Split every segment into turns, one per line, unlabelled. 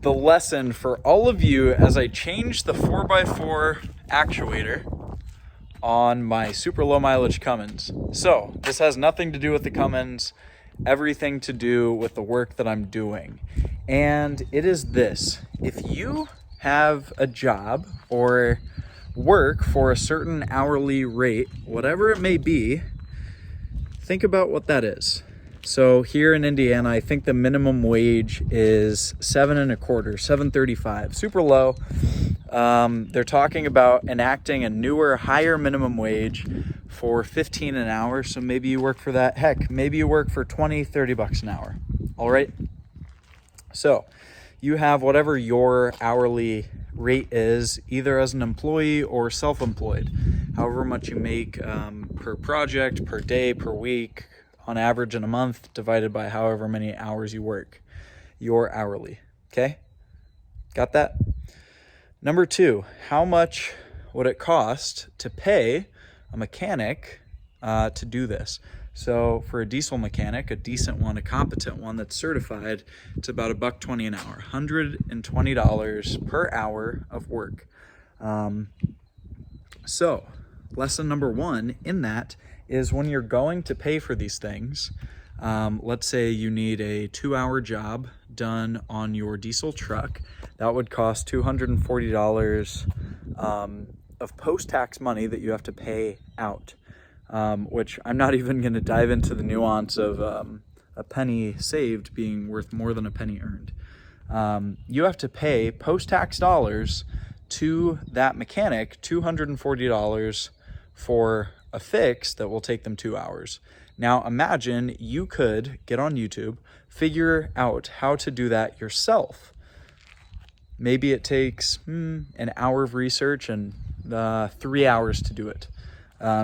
the lesson for all of you as I change the 4x4 actuator on my super low mileage Cummins. So this has nothing to do with the Cummins, everything to do with the work that I'm doing. And it is this: if you have a job or work for a certain hourly rate, whatever it may be, think about what that is. So here in Indiana, I think the minimum wage is $7.25, $7.35, super low. They're talking about enacting a newer, higher minimum wage for $15 an hour. So maybe you work for that. Heck, maybe you work for 20, 30 bucks an hour. All right. So you have whatever your hourly rate is, either as an employee or self-employed, however much you make per project, per day, per week, on average in a month, divided by however many hours you work, your hourly. Okay? Got that? Number two, how much would it cost to pay a mechanic to do this? So for a diesel mechanic, a decent one, a competent one that's certified, it's about $1.20 an hour, $120 per hour of work. So lesson number one in that is when you're going to pay for these things, let's say you need a 2-hour job done on your diesel truck, that would cost $240 of post-tax money that you have to pay out, which I'm not even going to dive into the nuance of a penny saved being worth more than a penny earned. You have to pay post-tax dollars to that mechanic, $240 for a fix that will take them 2 hours. Now imagine you could get on YouTube, figure out how to do that yourself. Maybe it takes an hour of research and 3 hours to do it,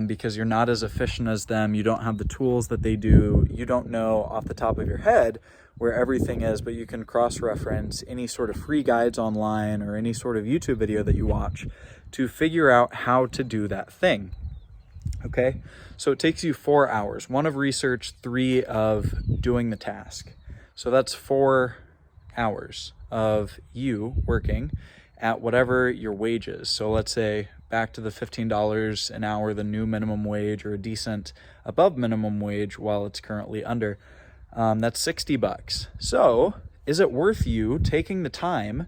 because you're not as efficient as them. You don't have the tools that they do. You don't know off the top of your head where everything is, but you can cross-reference any sort of free guides online or any sort of YouTube video that you watch to figure out how to do that thing. Okay, so it takes you 4 hours, 1 of research, 3 of doing the task. So that's 4 hours of you working at whatever your wage is. So let's say back to the $15 an hour, the new minimum wage, or a decent above minimum wage while it's currently under. That's $60. So is it worth you taking the time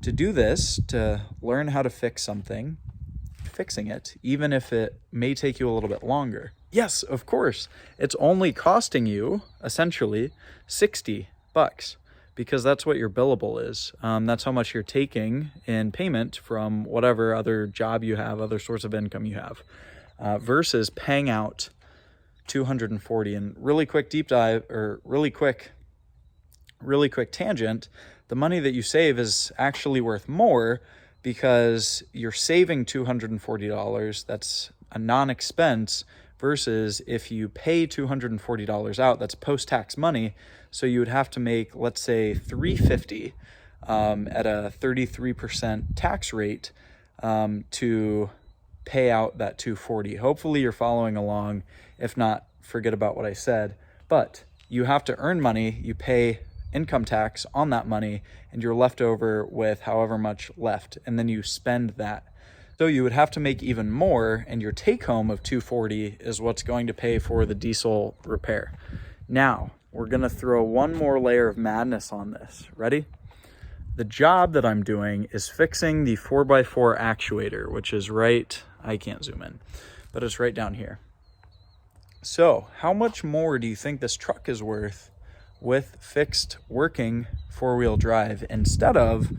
to do this, to learn how to fix something, fixing it, even if it may take you a little bit longer? Yes, of course. It's only costing you essentially $60, because that's what your billable is. That's how much you're taking in payment from whatever other job you have, other source of income you have, versus paying out $240. And really quick deep dive, or really quick tangent, the money that you save is actually worth more, because you're saving $240, that's a non-expense, versus if you pay $240 out, that's post-tax money, so you would have to make, let's say, $350 at a 33% tax rate to pay out that $240. Hopefully you're following along. If not, forget about what I said. But you have to earn money, you pay income tax on that money, and you're left over with however much left, and then you spend that. So you would have to make even more, and your take home of $240 is what's going to pay for the diesel repair. Now, we're gonna throw one more layer of madness on this. Ready? The job that I'm doing is fixing the 4x4 actuator, which is right, I can't zoom in, but it's right down here. So how much more do you think this truck is worth with fixed working 4-wheel drive instead of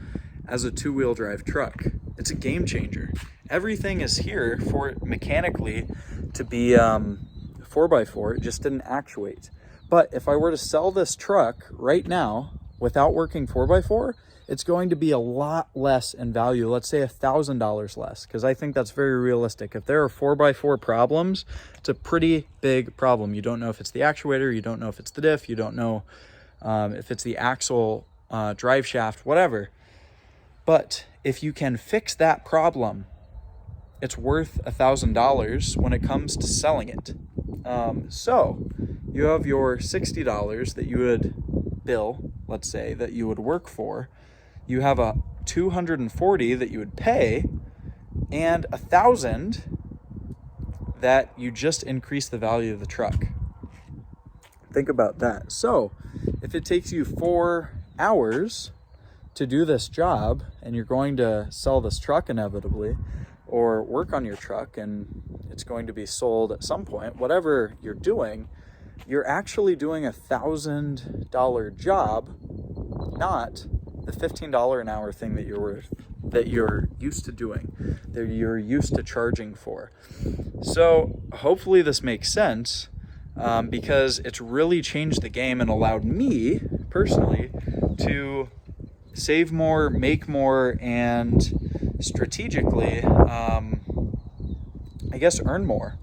as a 2-wheel drive truck? It's a game changer. Everything is here for it mechanically to be 4x4, it just didn't actuate. But if I were to sell this truck right now without working 4x4, it's going to be a lot less in value. Let's say $1,000 less, because I think that's very realistic. If there are 4x4 problems, it's a pretty big problem. You don't know if it's the actuator, you don't know if it's the diff, you don't know if it's the axle, drive shaft, whatever. But if you can fix that problem, it's worth $1,000 when it comes to selling it. So you have your $60 that you would bill, let's say, that you would work for you have a 240 that you would pay and 1,000 that you just increase the value of the truck. Think about that. So if it takes you 4 hours to do this job and you're going to sell this truck inevitably, or work on your truck and it's going to be sold at some point, whatever you're doing, you're actually doing $1,000 job, not the $15 an hour thing that you're used to doing, that you're used to charging for. So hopefully this makes sense, because it's really changed the game and allowed me personally to save more, make more, and strategically, I guess, earn more.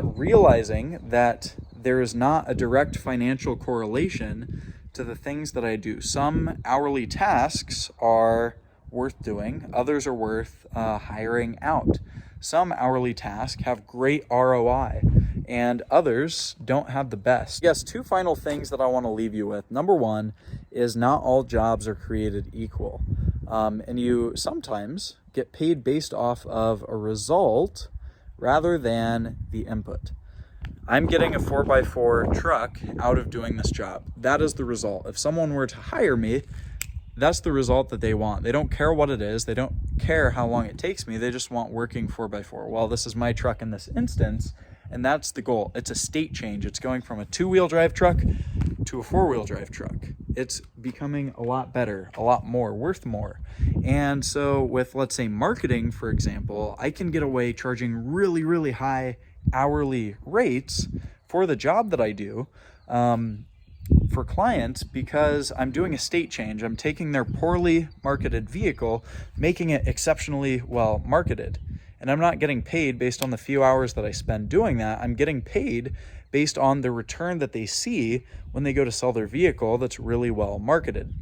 Realizing that there is not a direct financial correlation to the things that I do. Some hourly tasks are worth doing, others are worth hiring out. Some hourly tasks have great ROI, and others don't have the best. Yes, 2 final things that I want to leave you with. Number 1 is not all jobs are created equal. And you sometimes get paid based off of a result rather than the input. I'm getting a 4x4 truck out of doing this job. That is the result. If someone were to hire me, that's the result that they want. They don't care what it is. They don't care how long it takes me. They just want working 4x4. Well, this is my truck in this instance, and that's the goal. It's a state change. It's going from a 2-wheel drive truck to a 4-wheel drive truck. It's becoming a lot better, a lot more, worth more. And so with, let's say, marketing, for example, I can get away charging really, really high hourly rates for the job that I do, for clients, because I'm doing a state change. I'm taking their poorly marketed vehicle, making it exceptionally well marketed. And I'm not getting paid based on the few hours that I spend doing that. I'm getting paid based on the return that they see when they go to sell their vehicle that's really well marketed.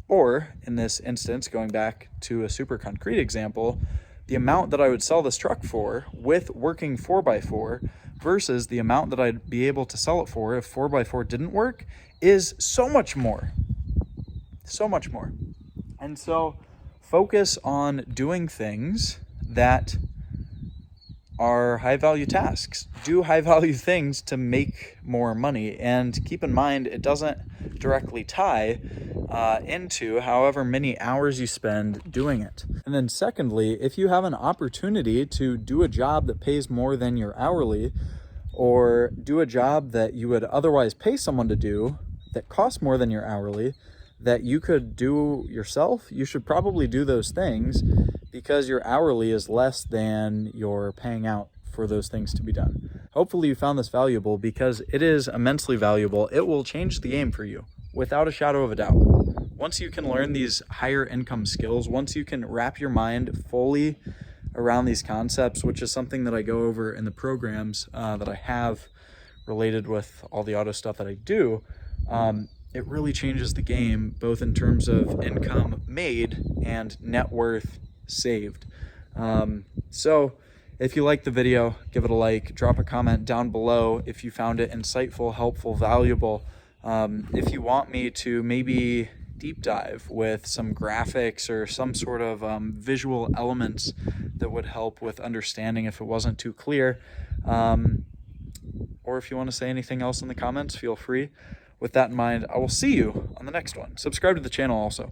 Or in this instance, going back to a super concrete example, the amount that I would sell this truck for with working 4x4 versus the amount that I'd be able to sell it for if 4x4 didn't work is so much more. So much more. And so focus on doing things that are high value tasks. Do high value things to make more money, and keep in mind it doesn't directly tie into however many hours you spend doing it. And then secondly, if you have an opportunity to do a job that pays more than your hourly, or do a job that you would otherwise pay someone to do that costs more than your hourly, that you could do yourself, you should probably do those things, because your hourly is less than you're paying out for those things to be done. Hopefully you found this valuable, because it is immensely valuable. It will change the game for you without a shadow of a doubt. Once you can learn these higher income skills, once you can wrap your mind fully around these concepts, which is something that I go over in the programs that I have related with all the auto stuff that I do, it really changes the game, both in terms of income made and net worth saved. So if you liked the video, give it a like, drop a comment down below if you found it insightful, helpful, valuable. If you want me to maybe deep dive with some graphics or some sort of visual elements that would help with understanding if it wasn't too clear, or if you want to say anything else in the comments, feel free. With that in mind, I will see you on the next one. Subscribe to the channel also.